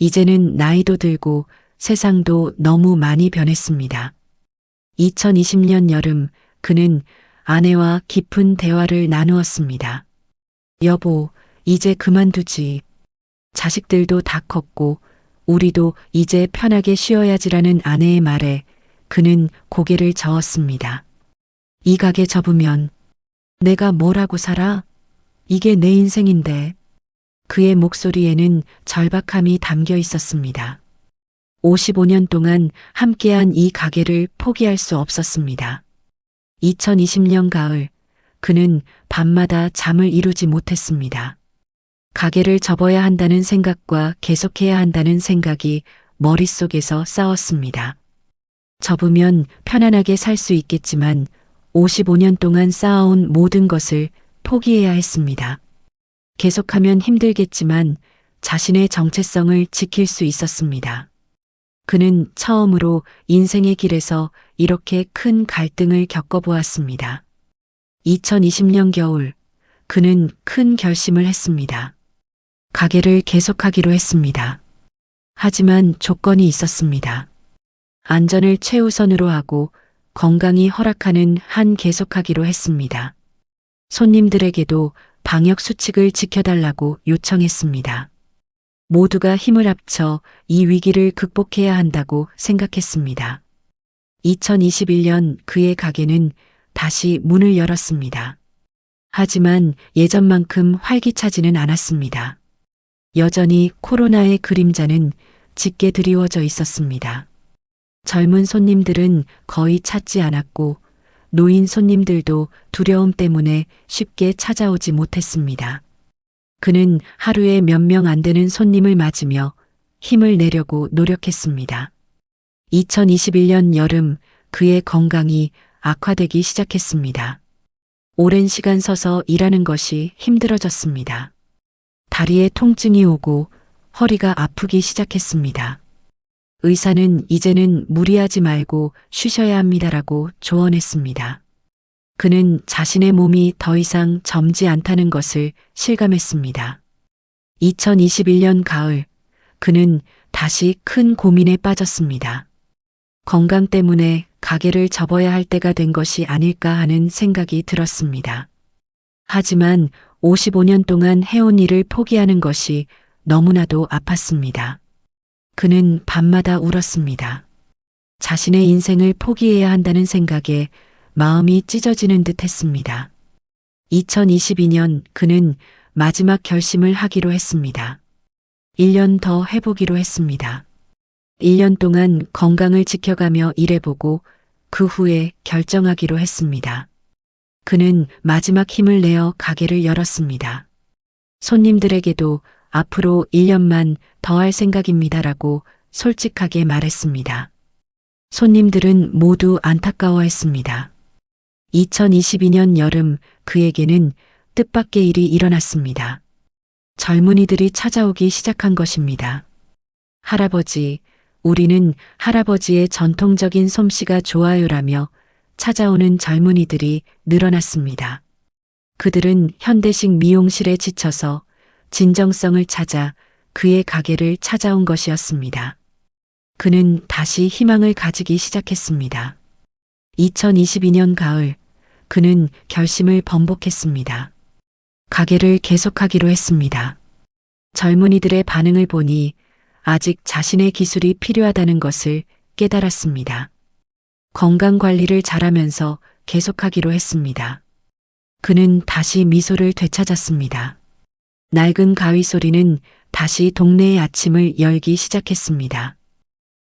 이제는 나이도 들고 세상도 너무 많이 변했습니다. 2020년 여름 그는 아내와 깊은 대화를 나누었습니다. 여보, 이제 그만두지. 자식들도 다 컸고 우리도 이제 편하게 쉬어야지라는 아내의 말에 그는 고개를 저었습니다. 이 가게 접으면 내가 뭘 하고 살아? 이게 내 인생인데. 그의 목소리에는 절박함이 담겨 있었습니다. 55년 동안 함께한 이 가게를 포기할 수 없었습니다. 2020년 가을, 그는 밤마다 잠을 이루지 못했습니다. 가게를 접어야 한다는 생각과 계속해야 한다는 생각이 머릿속에서 싸웠습니다. 접으면 편안하게 살 수 있겠지만 55년 동안 쌓아온 모든 것을 포기해야 했습니다. 계속하면 힘들겠지만 자신의 정체성을 지킬 수 있었습니다. 그는 처음으로 인생의 길에서 이렇게 큰 갈등을 겪어보았습니다. 2020년 겨울, 그는 큰 결심을 했습니다. 가게를 계속하기로 했습니다. 하지만 조건이 있었습니다. 안전을 최우선으로 하고 건강이 허락하는 한 계속하기로 했습니다. 손님들에게도 방역 수칙을 지켜달라고 요청했습니다. 모두가 힘을 합쳐 이 위기를 극복해야 한다고 생각했습니다. 2021년 그의 가게는 다시 문을 열었습니다. 하지만 예전만큼 활기차지는 않았습니다. 여전히 코로나의 그림자는 짙게 드리워져 있었습니다. 젊은 손님들은 거의 찾지 않았고 노인 손님들도 두려움 때문에 쉽게 찾아오지 못했습니다. 그는 하루에 몇 명 안 되는 손님을 맞으며 힘을 내려고 노력했습니다. 2021년 여름 그의 건강이 악화되기 시작했습니다. 오랜 시간 서서 일하는 것이 힘들어졌습니다. 다리에 통증이 오고 허리가 아프기 시작했습니다. 의사는 이제는 무리하지 말고 쉬셔야 합니다라고 조언했습니다. 그는 자신의 몸이 더 이상 젊지 않다는 것을 실감했습니다. 2021년 가을, 그는 다시 큰 고민에 빠졌습니다. 건강 때문에 가게를 접어야 할 때가 된 것이 아닐까 하는 생각이 들었습니다. 하지만 55년 동안 해온 일을 포기하는 것이 너무나도 아팠습니다. 그는 밤마다 울었습니다. 자신의 인생을 포기해야 한다는 생각에 마음이 찢어지는 듯 했습니다. 2022년 그는 마지막 결심을 하기로 했습니다. 1년 더 해보기로 했습니다. 1년 동안 건강을 지켜가며 일해보고 그 후에 결정하기로 했습니다. 그는 마지막 힘을 내어 가게를 열었습니다. 손님들에게도 앞으로 1년만 더 할 생각입니다라고 솔직하게 말했습니다. 손님들은 모두 안타까워했습니다. 2022년 여름 그에게는 뜻밖의 일이 일어났습니다. 젊은이들이 찾아오기 시작한 것입니다. 할아버지, 우리는 할아버지의 전통적인 솜씨가 좋아요라며 찾아오는 젊은이들이 늘어났습니다. 그들은 현대식 미용실에 지쳐서 진정성을 찾아 그의 가게를 찾아온 것이었습니다. 그는 다시 희망을 가지기 시작했습니다. 2022년 가을, 그는 결심을 번복했습니다. 가게를 계속하기로 했습니다. 젊은이들의 반응을 보니 아직 자신의 기술이 필요하다는 것을 깨달았습니다. 건강 관리를 잘하면서 계속하기로 했습니다. 그는 다시 미소를 되찾았습니다. 낡은 가위 소리는 다시 동네의 아침을 열기 시작했습니다.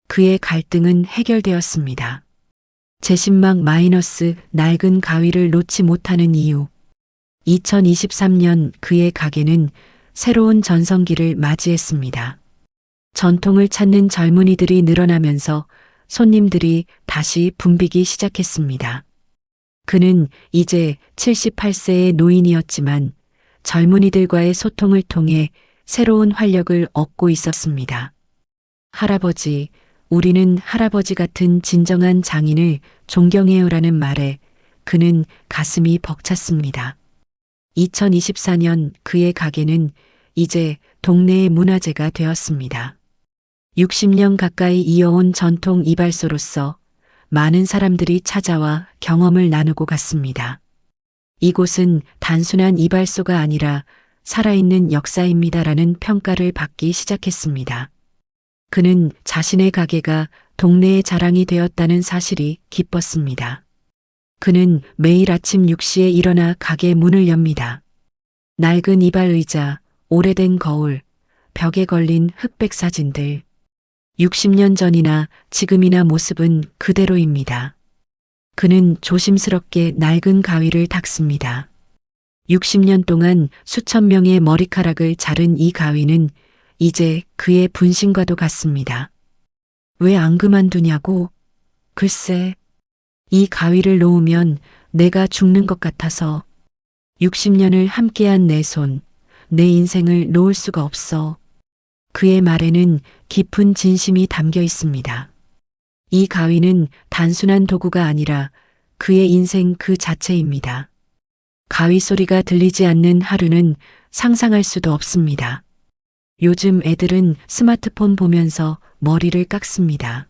그의 갈등은 해결되었습니다. 제신막 마이너스 낡은 가위를 놓지 못하는 이유. 2023년 그의 가게는 새로운 전성기를 맞이했습니다. 전통을 찾는 젊은이들이 늘어나면서 손님들이 다시 붐비기 시작했습니다. 그는 이제 78세의 노인이었지만 젊은이들과의 소통을 통해 새로운 활력을 얻고 있었습니다. 할아버지, 우리는 할아버지 같은 진정한 장인을 존경해요라는 말에 그는 가슴이 벅찼습니다. 2024년 그의 가게는 이제 동네의 문화재가 되었습니다. 60년 가까이 이어온 전통 이발소로서 많은 사람들이 찾아와 경험을 나누고 갔습니다. 이곳은 단순한 이발소가 아니라 살아있는 역사입니다라는 평가를 받기 시작했습니다. 그는 자신의 가게가 동네의 자랑이 되었다는 사실이 기뻤습니다. 그는 매일 아침 6시에 일어나 가게 문을 엽니다. 낡은 이발 의자, 오래된 거울, 벽에 걸린 흑백 사진들. 60년 전이나 지금이나 모습은 그대로입니다. 그는 조심스럽게 낡은 가위를 닦습니다. 60년 동안 수천 명의 머리카락을 자른 이 가위는 이제 그의 분신과도 같습니다. 왜 안 그만두냐고? 글쎄, 이 가위를 놓으면 내가 죽는 것 같아서 60년을 함께한 내 손, 내 인생을 놓을 수가 없어. 그의 말에는 깊은 진심이 담겨 있습니다. 이 가위는 단순한 도구가 아니라 그의 인생 그 자체입니다. 가위 소리가 들리지 않는 하루는 상상할 수도 없습니다. 요즘 애들은 스마트폰 보면서 머리를 깎습니다.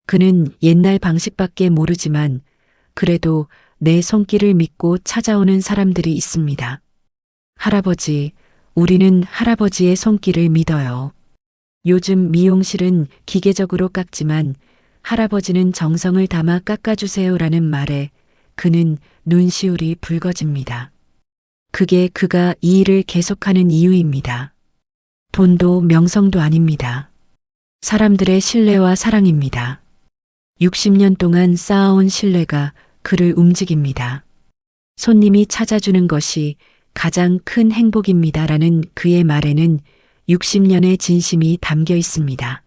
그는 옛날 방식밖에 모르지만 그래도 내 손길을 믿고 찾아오는 사람들이 있습니다. 할아버지, 우리는 할아버지의 손길을 믿어요. 요즘 미용실은 기계적으로 깎지만 할아버지는 정성을 담아 깎아주세요라는 말에 그는 눈시울이 붉어집니다. 그게 그가 이 일을 계속하는 이유입니다. 돈도 명성도 아닙니다. 사람들의 신뢰와 사랑입니다. 60년 동안 쌓아온 신뢰가 그를 움직입니다. 손님이 찾아주는 것이 가장 큰 행복입니다라는 그의 말에는 60년의 진심이 담겨 있습니다.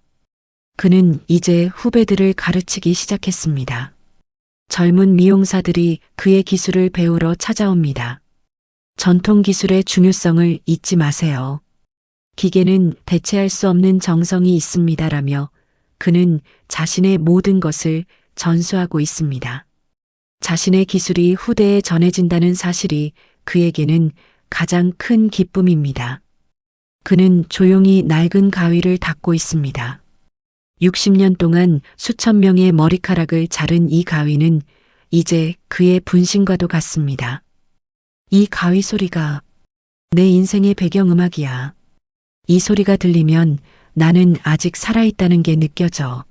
그는 이제 후배들을 가르치기 시작했습니다. 젊은 미용사들이 그의 기술을 배우러 찾아옵니다. 전통 기술의 중요성을 잊지 마세요. 기계는 대체할 수 없는 정성이 있습니다라며 그는 자신의 모든 것을 전수하고 있습니다. 자신의 기술이 후대에 전해진다는 사실이 그에게는 가장 큰 기쁨입니다. 그는 조용히 낡은 가위를 닦고 있습니다. 60년 동안 수천 명의 머리카락을 자른 이 가위는 이제 그의 분신과도 같습니다. 이 가위 소리가 내 인생의 배경음악이야. 이 소리가 들리면 나는 아직 살아있다는 게 느껴져.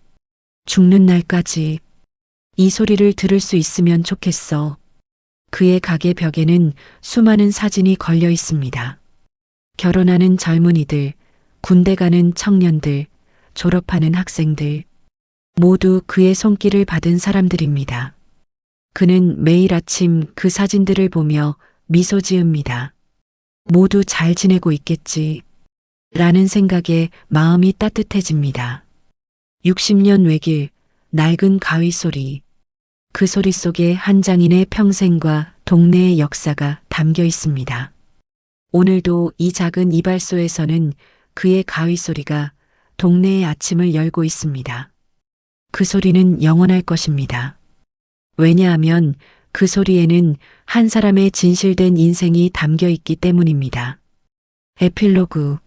죽는 날까지 이 소리를 들을 수 있으면 좋겠어. 그의 가게 벽에는 수많은 사진이 걸려 있습니다. 결혼하는 젊은이들, 군대 가는 청년들, 졸업하는 학생들, 모두 그의 손길을 받은 사람들입니다. 그는 매일 아침 그 사진들을 보며 미소 지읍니다. 모두 잘 지내고 있겠지. 라는 생각에 마음이 따뜻해집니다. 60년 외길, 낡은 가위 소리. 그 소리 속에 한 장인의 평생과 동네의 역사가 담겨 있습니다. 오늘도 이 작은 이발소에서는 그의 가위 소리가 동네의 아침을 열고 있습니다. 그 소리는 영원할 것입니다. 왜냐하면 그 소리에는 한 사람의 진실된 인생이 담겨 있기 때문입니다. 에필로그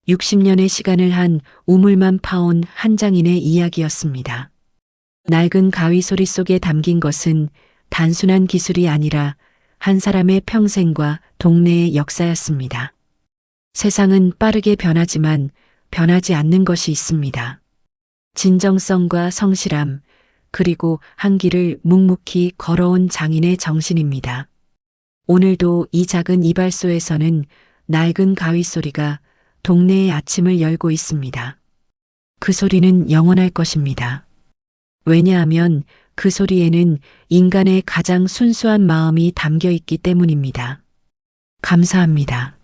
60년의 시간을 한 우물만 파온 한 장인의 이야기였습니다. 낡은 가위 소리 속에 담긴 것은 단순한 기술이 아니라 한 사람의 평생과 동네의 역사였습니다. 세상은 빠르게 변하지만 변하지 않는 것이 있습니다. 진정성과 성실함, 그리고 한 길을 묵묵히 걸어온 장인의 정신입니다. 오늘도 이 작은 이발소에서는 낡은 가위 소리가 동네의 아침을 열고 있습니다. 그 소리는 영원할 것입니다. 왜냐하면 그 소리에는 인간의 가장 순수한 마음이 담겨 있기 때문입니다. 감사합니다.